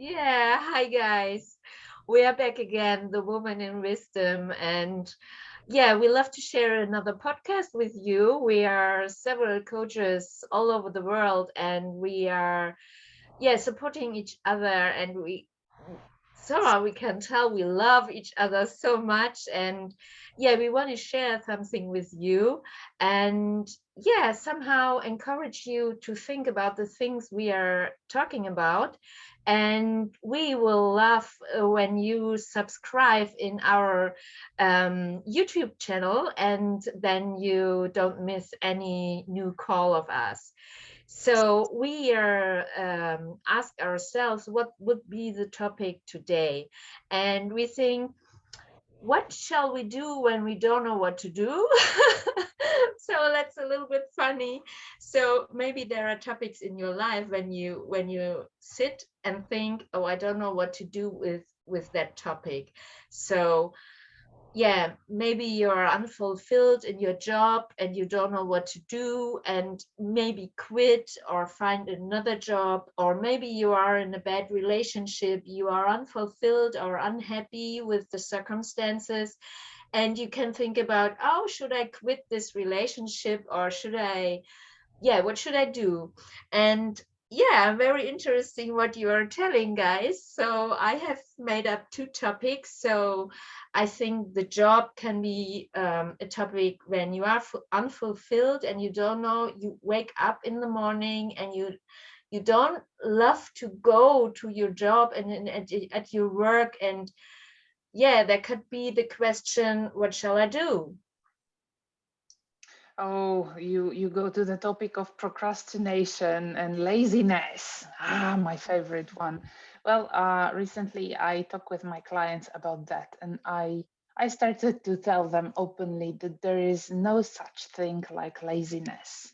Yeah, hi guys. We are back again, the woman in wisdom. And yeah, we love to share another podcast with you. We are several coaches all over the world and we are, yeah, supporting each other. And somehow we can tell we love each other so much. And yeah, we want to share something with you. And yeah, somehow encourage you to think about the things we are talking about. And we will love when you subscribe in our YouTube channel, and then you don't miss any new call of us. So we are ask ourselves what would be the topic today, and we think, what shall we do when we don't know what to do? So that's a little bit funny. So maybe there are topics in your life when you sit and think, oh, I don't know what to do with that topic. So yeah, maybe you're unfulfilled in your job and you don't know what to do, and maybe quit or find another job, or maybe you are in a bad relationship, you are unfulfilled or unhappy with the circumstances, and you can think about, oh, should I quit this relationship, or should I, yeah, what should I do? And yeah, very interesting what you are telling, guys. So I have made up two topics. So I think the job can be a topic when you are unfulfilled and you don't know, you wake up in the morning and you don't love to go to your job and at your work. And yeah, that could be the question, what shall I do? Oh, you go to the topic of procrastination and laziness. Ah, my favorite one. Well, recently I talked with my clients about that, and I started to tell them openly that there is no such thing like laziness.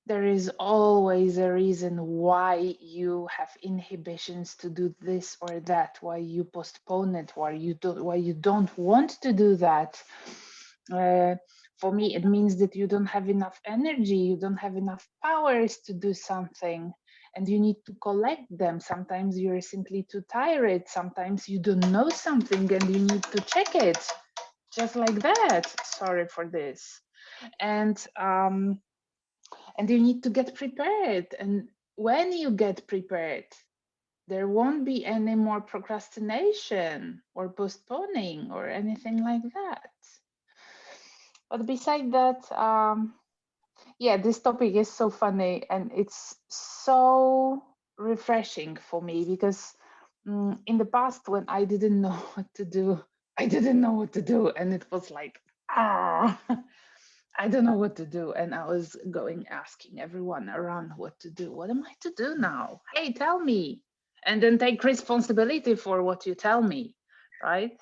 There is always a reason why you have inhibitions to do this or that, why you postpone it, why you don't want to do that. Uh, for me, it means that you don't have enough energy, you don't have enough powers to do something, and you need to collect them. Sometimes you're simply too tired, sometimes you don't know something and you need to check it. Just like that. Sorry for this. And you need to get prepared. And when you get prepared, there won't be any more procrastination or postponing or anything like that. But beside that, yeah, this topic is so funny and it's so refreshing for me because in the past, when I didn't know what to do, I didn't know what to do. And it was like, ah, I don't know what to do. And I was going asking everyone around what to do. What am I to do now? Hey, tell me. And then take responsibility for what you tell me, right?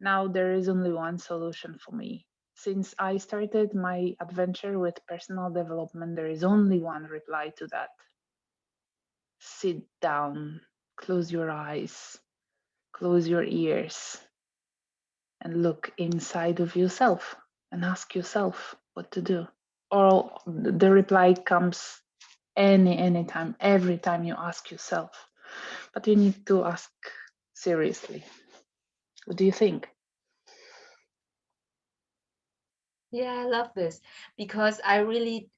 Now there is only one solution for me. Since I started my adventure with personal development, there is only one reply to that. Sit down, close your eyes, close your ears, and look inside of yourself and ask yourself what to do. Or the reply comes anytime, every time you ask yourself. But you need to ask seriously. What do you think? Yeah, I love this because I really,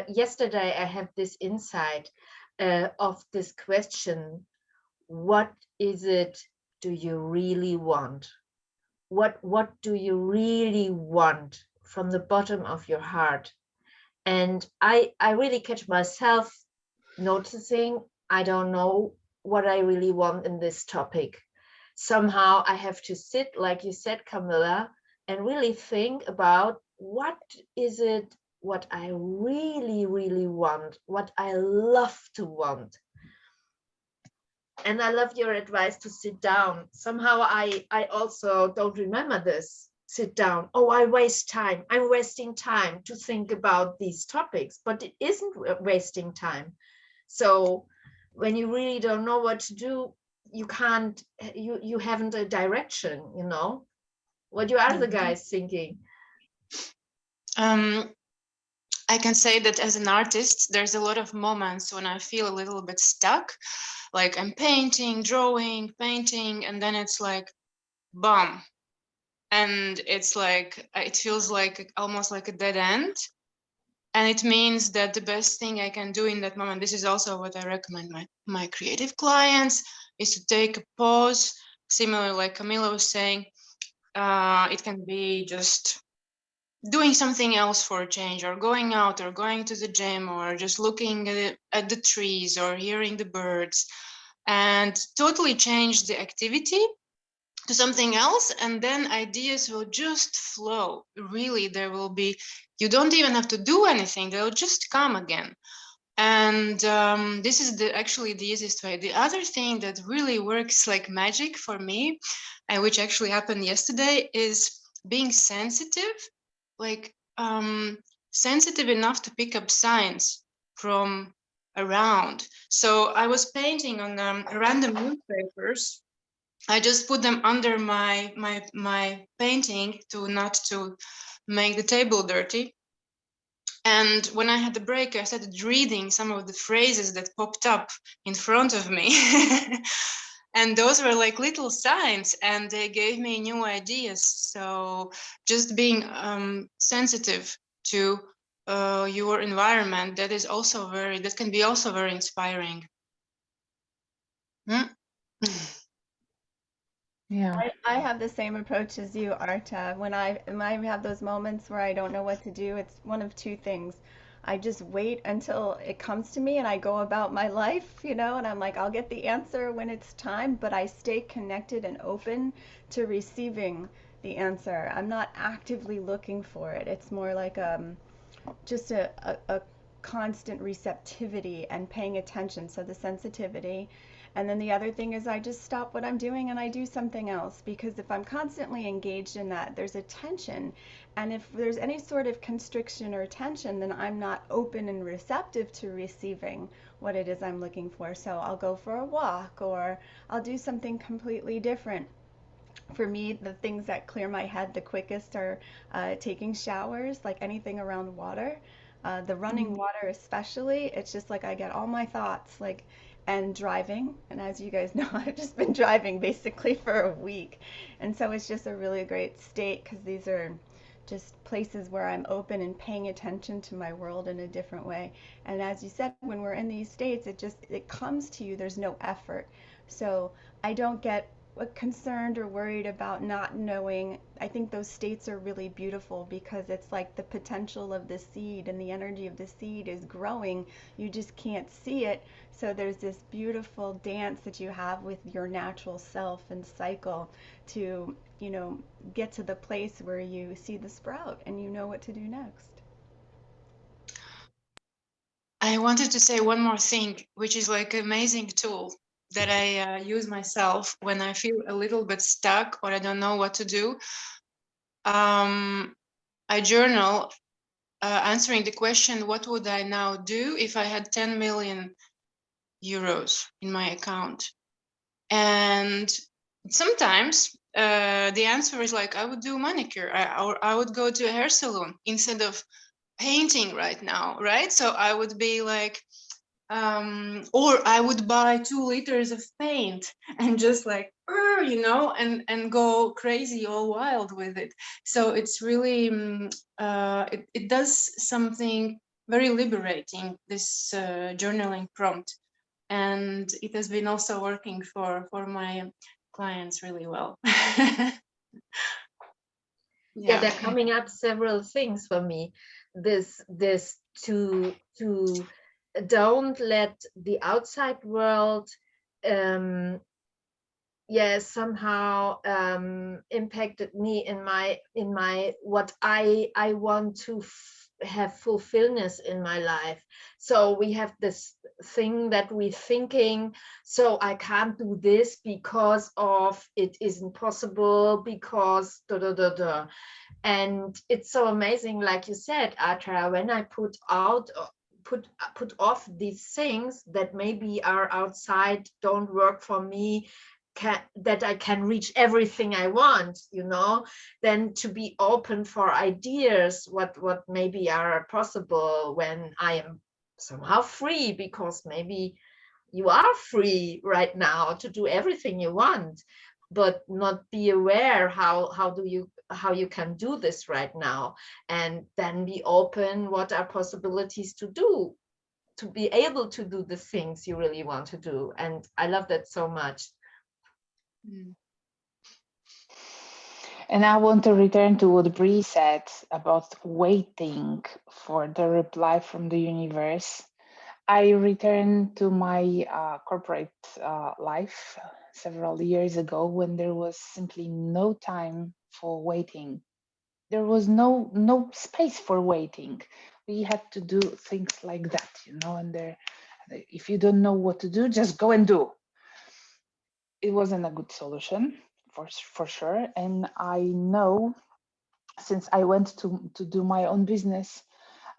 yesterday I have this insight of this question. What is it do you really want? What do you really want from the bottom of your heart? And I really catch myself noticing I don't know what I really want in this topic. Somehow I have to sit, like you said, Camilla, and really think about what is it what I really, really want, what I love to want. And I love your advice to sit down. Somehow I also don't remember this. Sit down. Oh, I waste time. I'm wasting time to think about these topics, but it isn't wasting time. So when you really don't know what to do, you can't, you haven't a direction, you know. What you other Mhm. guys thinking? Um, I can say that as an artist, there's a lot of moments when I feel a little bit stuck, like I'm painting, drawing, painting, and then it's like, bum. And it's like, it feels like almost like a dead end. And it means that the best thing I can do in that moment, this is also what I recommend my creative clients, is to take a pause, similar like Camila was saying. It can be just doing something else for a change, or going out, or going to the gym, or just looking at the trees, or hearing the birds, and totally change the activity to something else, and then ideas will just flow. Really, there will be, you don't even have to do anything, they'll just come again. And this is actually the easiest way. The other thing that really works like magic for me, and which actually happened yesterday, is being sensitive, like sensitive enough to pick up signs from around. So I was painting on random newspapers. I just put them under my painting to not to make the table dirty. And when I had the break, I started reading some of the phrases that popped up in front of me. And those were like little signs, and they gave me new ideas. So just being sensitive to your environment, that can be also very inspiring. Hmm? Yeah. I have the same approach as you, Arta. When I have those moments where I don't know what to do, it's one of two things. I just wait until it comes to me and I go about my life, and I'm like, I'll get the answer when it's time, but I stay connected and open to receiving the answer. I'm not actively looking for it. It's more like just a constant receptivity and paying attention. So the sensitivity. And then the other thing is I just stop what I'm doing and I do something else, because if I'm constantly engaged in that, there's a tension. And if there's any sort of constriction or tension, then I'm not open and receptive to receiving what it is I'm looking for. So I'll go for a walk or I'll do something completely different. For me, the things that clear my head the quickest are taking showers, like anything around water. The running water, especially, it's just like I get all my thoughts, like, and driving. And as you guys know, I've just been driving basically for a week. And so it's just a really great state because these are just places where I'm open and paying attention to my world in a different way. And as you said, when we're in these states, it comes to you. There's no effort. So I don't get concerned or worried about not knowing. I think those states are really beautiful because it's like the potential of the seed and the energy of the seed is growing. You just can't see it. So there's this beautiful dance that you have with your natural self and cycle to, get to the place where you see the sprout and you know what to do next. I wanted to say one more thing, which is like an amazing tool that I use myself when I feel a little bit stuck or I don't know what to do. I journal, answering the question, what would I now do if I had 10 million euros in my account? And sometimes the answer is like, I would do manicure, or I would go to a hair salon instead of painting right now, right? So I would be like, or I would buy 2 liters of paint and just like, and go crazy all wild with it. So it's really, it does something very liberating, this journaling prompt. And it has been also working for my clients really well. Yeah, Yeah. they're coming up several things for me. This to don't let the outside world um somehow impacted me in my what I want to have fulfillment in my life. So we have this thing that we thinking, so I can't do this because of it isn't possible because da da da da. And it's so amazing, like you said, Atra, when I put off these things that maybe are outside, don't work for me, I can reach everything I want, then to be open for ideas, what maybe are possible when I am somehow free, because maybe you are free right now to do everything you want, but not be aware how you can do this right now, and then be open what are possibilities to do, to be able to do the things you really want to do. And I love that so much. And I want to return to what Bree said about waiting for the reply from the universe. I returned to my corporate life several years ago when there was simply no time for waiting. There was no space for waiting. We had to do things like that, and if you don't know what to do, just go and do. It wasn't a good solution for sure. And I know, since I went to do my own business,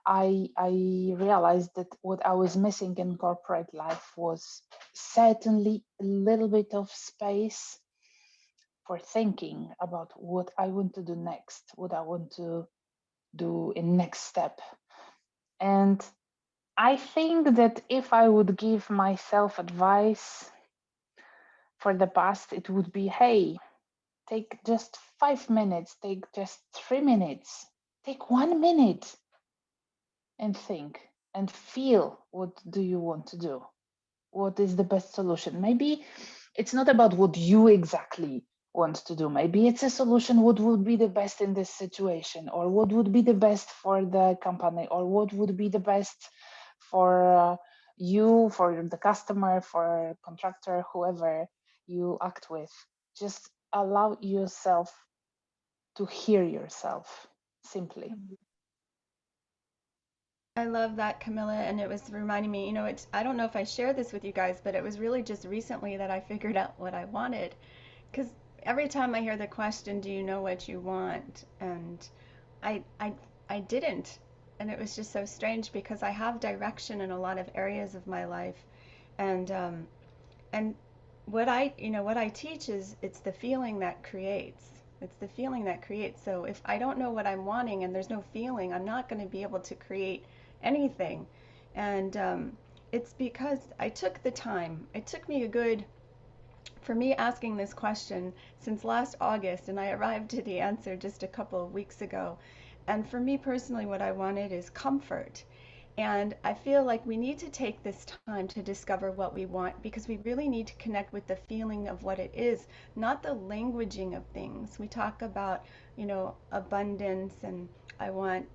I realized that what I was missing in corporate life was certainly a little bit of space for thinking about what I want to do next, what I want to do in next step. And I think that if I would give myself advice for the past, it would be, hey, take just 5 minutes, take just 3 minutes, take 1 minute and think and feel, what do you want to do? What is the best solution? Maybe it's not about what you exactly want to do. Maybe it's a solution, what would be the best in this situation, or what would be the best for the company, or what would be the best for you, for the customer, for contractor, whoever you act with. Just allow yourself to hear yourself, simply. I love that, Camilla, and it was reminding me, I don't know if I shared this with you guys, but it was really just recently that I figured out what I wanted. Because every time I hear the question, do you know what you want? And I, I, I didn't. And it was just so strange because I have direction in a lot of areas of my life. And what I teach is it's the feeling that creates. It's the feeling that creates. So if I don't know what I'm wanting and there's no feeling, I'm not going to be able to create anything. And it's because I took the time. It took me for me asking this question since last August, and I arrived to the answer just a couple of weeks ago. And for me personally, what I wanted is comfort. And I feel like we need to take this time to discover what we want, because we really need to connect with the feeling of what it is, not the languaging of things. We talk about, abundance, and I want,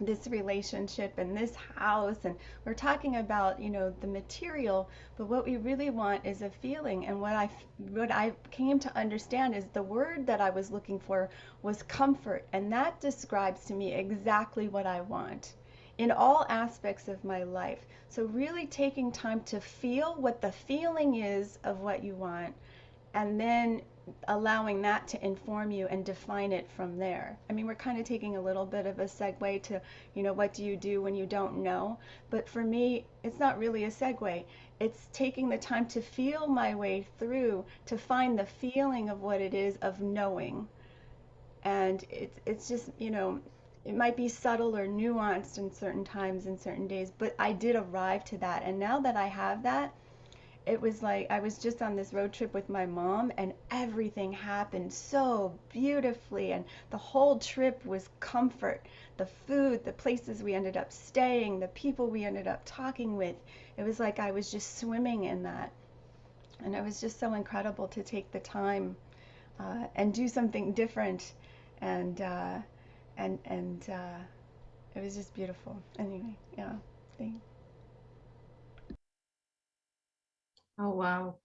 this relationship and this house, and we're talking about, the material, but what we really want is a feeling. And what I came to understand is the word that I was looking for was comfort, and that describes to me exactly what I want in all aspects of my life. So really taking time to feel what the feeling is of what you want, and then allowing that to inform you and define it from there. I mean, we're kind of taking a little bit of a segue to, what do you do when you don't know? But for me, it's not really a segue. It's taking the time to feel my way through to find the feeling of what it is of knowing. And it's just, it might be subtle or nuanced in certain times and certain days, but I did arrive to that. And now that I have that, it was like I was just on this road trip with my mom, and everything happened so beautifully, and the whole trip was comfort. The food, the places we ended up staying, the people we ended up talking with, it was like I was just swimming in that. And it was just so incredible to take the time and do something different, and it was just beautiful. Anyway, yeah. Thanks. Oh, wow.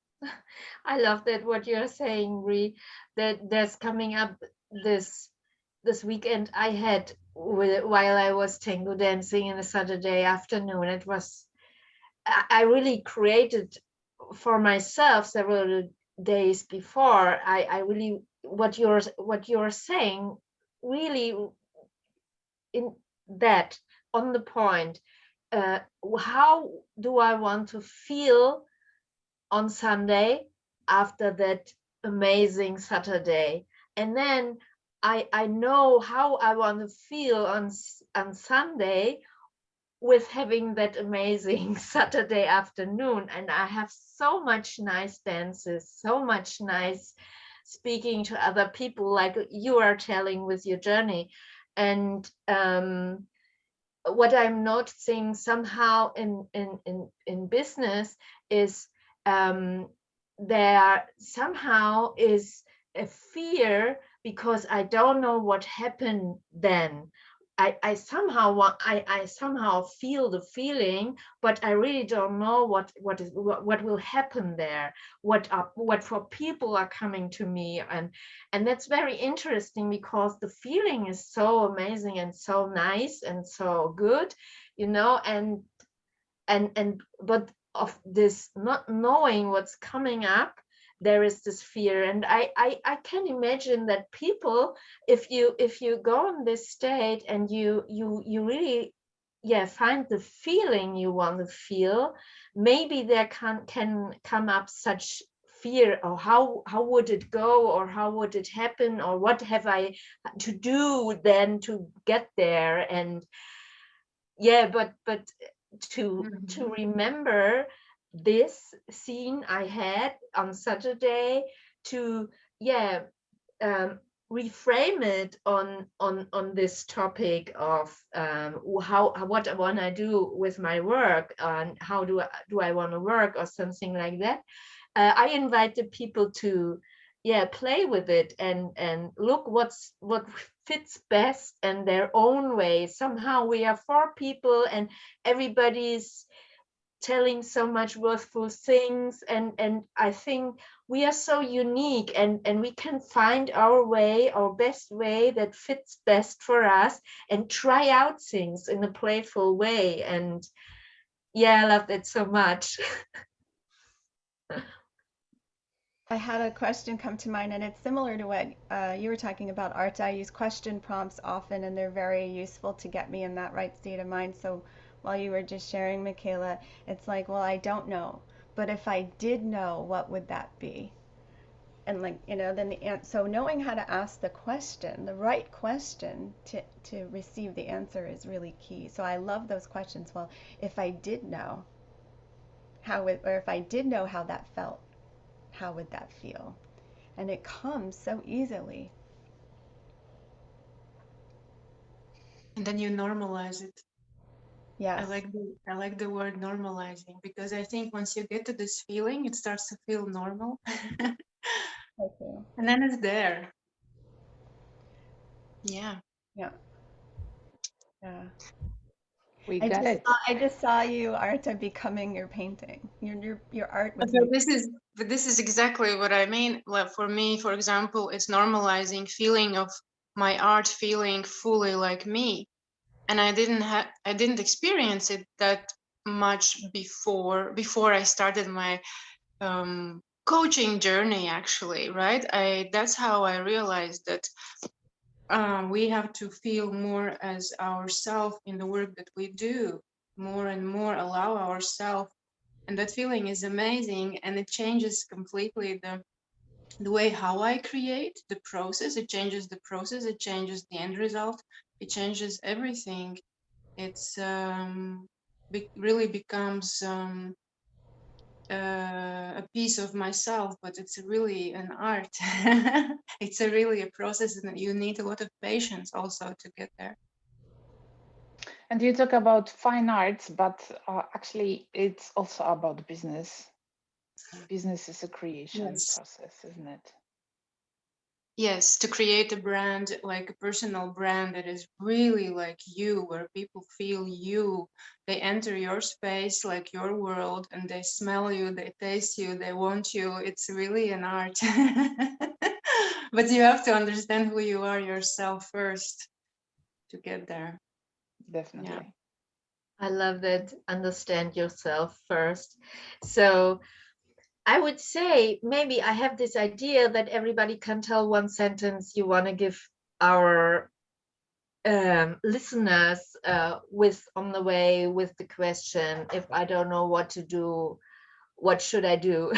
I love that what you're saying, Ree, that there's coming up this weekend I had while I was tango dancing in a Saturday afternoon. It was, I really created for myself several days before. I really, what you're saying, really in that, on the point. How do I want to feel on Sunday? after that amazing Saturday. And then I know how I want to feel on Sunday with having that amazing Saturday afternoon. And I have so much nice dances, so much nice speaking to other people, like you are telling with your journey. And what I'm noticing somehow in business is there somehow is a fear because I don't know what happened then. I somehow want I somehow feel the feeling, but I really don't know what will happen there, what for people are coming to me, and that's very interesting because the feeling is so amazing and so nice and so good, you know, and but of this not knowing what's coming up, there is this fear. And I can imagine that people, if you go in this state and you really find the feeling you want to feel, maybe there can come up such fear, or how would it go, or how would it happen, or what have I to do then to get there. And but to remember this scene I had on Saturday, to reframe it on this topic of how what I want to do with my work, and how do I want to work, or something like that. I invited people to play with it and look what fits best in their own way. Somehow we are four people and everybody's telling so much worthful things, and I think we are so unique, and we can find our way, our best way that fits best for us, and try out things in a playful way. And I love that so much. I had a question come to mind, and it's similar to what you were talking about, Arta. I use question prompts often, and they're very useful to get me in that right state of mind. So while you were just sharing, Michaela, it's like, well, I don't know, but if I did know, what would that be? And like, then so knowing how to ask the question, the right question to receive the answer is really key. So I love those questions. Well, if I did know or if I did know how that felt, how would that feel? And it comes so easily. And then you normalize it. Yes. I like the word normalizing, because I think once you get to this feeling, it starts to feel normal. Okay. And then it's there. Yeah. Yeah. Yeah. We got it. I just saw you, Arta, becoming your painting. Your art was But this is exactly what I mean. Like for me, for example, it's normalizing feeling of my art feeling fully like me. And I didn't experience it that much before I started my coaching journey, actually, right? That's how I realized that we have to feel more as ourselves in the work that we do, more and more allow ourselves. And that feeling is amazing, and it changes completely the way how I create the process. It changes the process, it changes the end result, it changes everything. It's really becomes a piece of myself, but it's really an art. It's really a process, and you need a lot of patience also to get there. And you talk about fine arts, but actually it's also about business. Business is a creation process, isn't it? Yes, to create a brand, like a personal brand that is really like you, where people feel you, they enter your space, like your world, and they smell you, they taste you, they want you. It's really an art. But you have to understand who you are yourself first to get there. Definitely. Yeah. I love that. Understand yourself first. So I would say maybe I have this idea that everybody can tell one sentence you want to give our listeners with on the way with the question, if I don't know what to do, what should I do?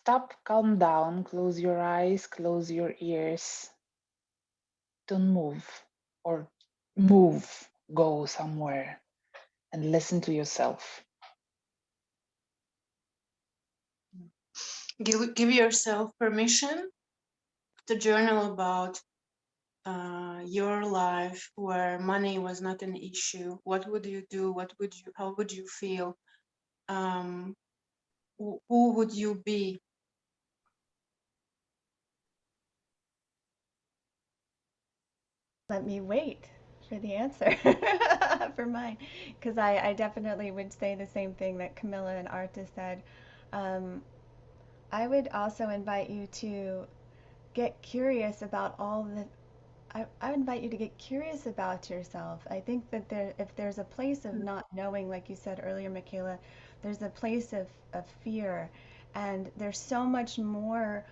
stop, calm down, close your eyes, close your ears. Don't move, or move, go somewhere and listen to yourself. Give yourself permission to journal about your life where money was not an issue. What would you do? How would you feel? Who would you be? Let me wait for the answer for mine, because I definitely would say the same thing that Camilla and Arta said. Um, I would also invite you to get curious about all the I would invite you to get curious about yourself. I think that if there's a place of not knowing, like you said earlier, Michaela, there's a place of fear, and there's so much more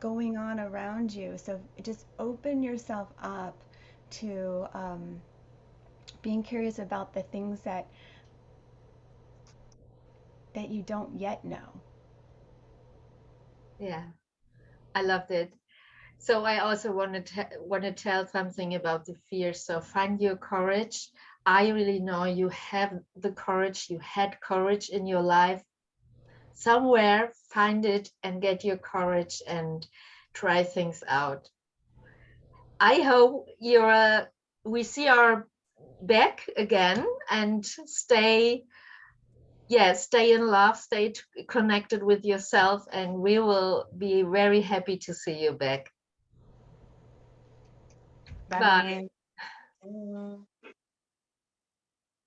going on around you. So just open yourself up to being curious about the things that you don't yet know. Yeah, I loved it. So I also want to tell something about the fear. So find your courage. I really know you have the courage. You had courage in your life. Somewhere find it and get your courage and try things out. I hope we see our back again and stay in love, connected with yourself, and we will be very happy to see you back. Bye. Bye.